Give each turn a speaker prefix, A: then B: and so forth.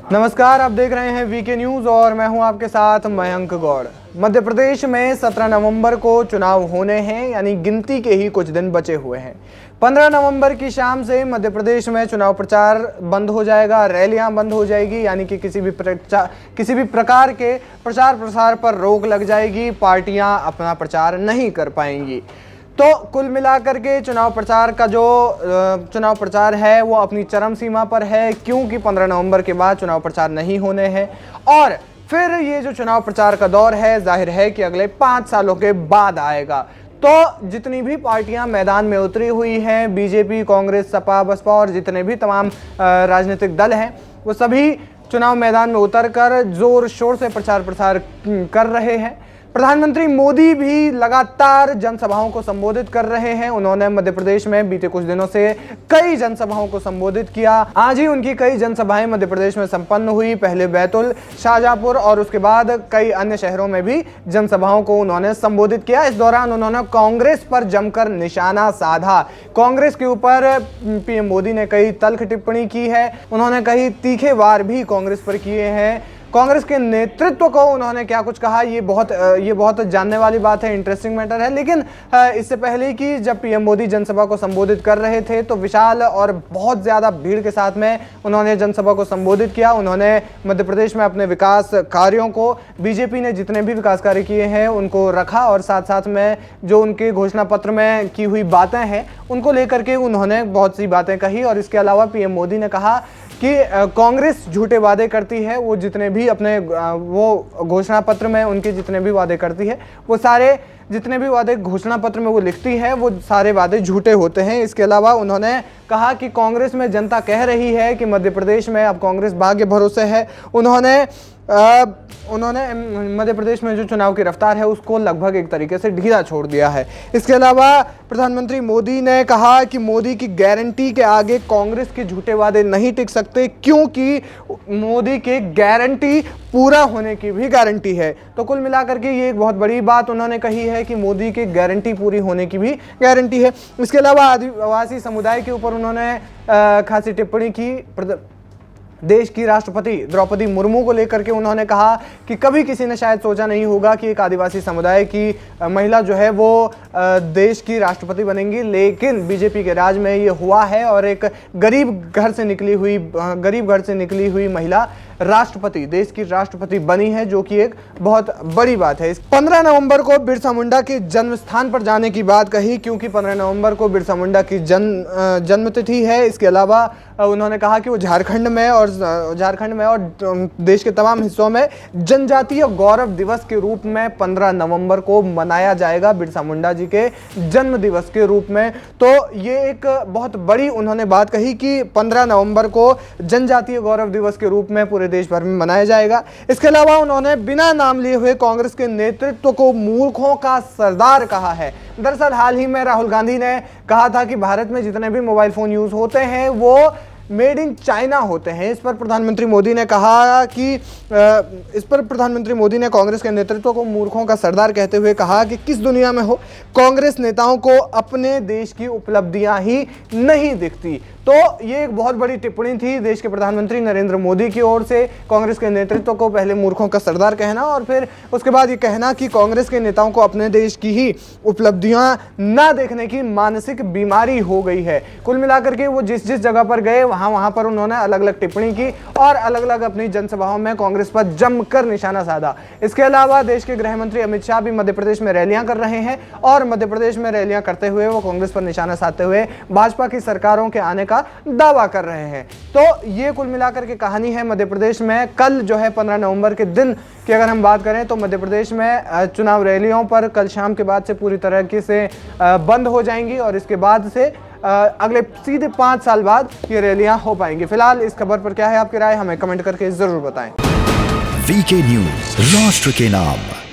A: नमस्कार, आप देख रहे हैं वीके न्यूज और मैं हूं आपके साथ मयंक गौड़। मध्य प्रदेश में 17 नवंबर को चुनाव होने हैं, यानी गिनती के ही कुछ दिन बचे हुए हैं। 15 नवंबर की शाम से मध्य प्रदेश में चुनाव प्रचार बंद हो जाएगा, रैलियां बंद हो जाएगी, यानी कि किसी भी प्रकार के प्रचार प्रसार पर रोक लग जाएगी। पार्टियां अपना प्रचार नहीं कर पाएंगी। तो कुल मिलाकर के चुनाव प्रचार है वो अपनी चरम सीमा पर है, क्योंकि 15 नवंबर के बाद चुनाव प्रचार नहीं होने हैं। और फिर ये जो चुनाव प्रचार का दौर है, जाहिर है कि अगले 5 सालों के बाद आएगा। तो जितनी भी पार्टियां मैदान में उतरी हुई हैं, बीजेपी, कांग्रेस, सपा, बसपा और जितने भी तमाम राजनीतिक दल हैं, वो सभी चुनाव मैदान में उतरकर जोर शोर से प्रचार प्रसार कर रहे हैं। प्रधानमंत्री मोदी भी लगातार जनसभाओं को संबोधित कर रहे हैं। उन्होंने मध्य प्रदेश में बीते कुछ दिनों से कई जनसभाओं को संबोधित किया। आज ही उनकी कई जनसभाएं मध्य प्रदेश में संपन्न हुई। पहले बैतूल, शाहजहांपुर और उसके बाद कई अन्य शहरों में भी जनसभाओं को उन्होंने संबोधित किया। इस दौरान उन्होंने कांग्रेस पर जमकर निशाना साधा। कांग्रेस के ऊपर पीएम मोदी ने कई तल्ख टिप्पणी की है। उन्होंने कई तीखे वार भी कांग्रेस पर किए हैं। कांग्रेस के नेतृत्व को उन्होंने क्या कुछ कहा, ये बहुत जानने वाली बात है, इंटरेस्टिंग मैटर है। लेकिन इससे पहले कि जब पीएम मोदी जनसभा को संबोधित कर रहे थे तो विशाल और बहुत ज़्यादा भीड़ के साथ में उन्होंने जनसभा को संबोधित किया। उन्होंने मध्य प्रदेश में अपने विकास कार्यों को, बीजेपी ने जितने भी विकास कार्य किए हैं उनको रखा, और साथ साथ में जो उनके घोषणा पत्र में की हुई बातें हैं उनको लेकर के उन्होंने बहुत सी बातें कही। और इसके अलावा पीएम मोदी ने कहा कि कांग्रेस झूठे वादे करती है, वो जितने भी अपने वो घोषणा पत्र में उनके जितने भी वादे करती है, वो सारे जितने भी वादे घोषणा पत्र में वो लिखती है, वो सारे वादे झूठे होते हैं। इसके अलावा उन्होंने कहा कि कांग्रेस में जनता कह रही है कि मध्य प्रदेश में अब कांग्रेस भाग्य भरोसे है। उन्होंने मध्य प्रदेश में जो चुनाव की रफ्तार है उसको लगभग एक तरीके से ढीला छोड़ दिया है। इसके अलावा प्रधानमंत्री मोदी ने कहा कि मोदी की गारंटी के आगे कांग्रेस के झूठे वादे नहीं टिक सकते, क्योंकि मोदी के गारंटी पूरा होने की भी गारंटी है। तो कुल मिलाकर के ये एक बहुत बड़ी बात उन्होंने कही है कि मोदी की गारंटी पूरी होने की भी गारंटी है। इसके अलावा आदिवासी समुदाय के ऊपर उन्होंने खासी टिप्पणी की। देश की राष्ट्रपति द्रौपदी मुर्मू को लेकर के उन्होंने कहा कि कभी किसी ने शायद सोचा नहीं होगा कि एक आदिवासी समुदाय की महिला जो है वो देश की राष्ट्रपति बनेंगी, लेकिन बीजेपी के राज में ये हुआ है और एक गरीब घर से निकली हुई महिला राष्ट्रपति, देश की राष्ट्रपति बनी है, जो कि एक बहुत बड़ी बात है। 15 नवंबर को बिरसा मुंडा के जन्म स्थान पर जाने की बात कही, क्योंकि 15 नवंबर को बिरसा मुंडा की जन्मतिथि है। इसके अलावा उन्होंने कहा कि वो झारखंड में और देश के तमाम हिस्सों में जनजातीय गौरव दिवस के रूप में 15 नवंबर को मनाया जाएगा, बिरसा मुंडा जी के जन्म दिवस के रूप में। तो ये एक बहुत बड़ी उन्होंने बात कही कि 15 नवंबर को जनजातीय गौरव दिवस के रूप में पूरे देश भर में मनाया जाएगा। इसके अलावा उन्होंने बिना नाम लिए हुए कांग्रेस के नेतृत्व को मूर्खों का सरदार कहा है। दरअसल हाल ही में राहुल गांधी ने कहा था कि भारत में जितने भी मोबाइल फोन यूज होते हैं वो मेड इन चाइना होते हैं। इस पर प्रधानमंत्री मोदी ने कांग्रेस के नेतृत्व को मूर्खों का सरदार कहते हुए कहा कि किस दुनिया में हो, कांग्रेस नेताओं को अपने देश की उपलब्धियां ही नहीं दिखती। तो ये एक बहुत बड़ी टिप्पणी थी देश के प्रधानमंत्री नरेंद्र मोदी की ओर से, कांग्रेस के नेतृत्व को पहले मूर्खों का सरदार कहना और फिर उसके बाद ये कहना कि कांग्रेस के नेताओं को अपने देश की ही उपलब्धियां ना देखने की मानसिक बीमारी हो गई है। कुल मिलाकर के वो जिस जगह पर गए वहां पर उन्होंने अलग अलग टिप्पणी की और अलग अलग अपनी जनसभाओं में कांग्रेस पर जमकर निशाना साधा। इसके अलावा देश के गृह मंत्री अमित शाह भी मध्य प्रदेश में रैलियां कर रहे हैं और मध्य प्रदेश में रैलियां करते हुए वो कांग्रेस पर निशाना साधते हुए भाजपा की सरकारों के आने का दावा कर रहे हैं। तो ये कुल मिलाकर के कहानी है मध्य प्रदेश में। कल जो है 15 नवंबर के दिन की अगर हम बात करें तो मध्य प्रदेश में चुनाव रैलियों पर कल शाम के बाद से पूरी तरीके से बंद हो जाएंगी और इसके बाद से अगले सीधे 5 साल बाद ये रैलियां हो पाएंगी। फिलहाल इस खबर पर क्या है आपकी राय, हमें कमेंट करके जरूर बताएं।
B: वीके न्यूज, राष्ट्र के नाम।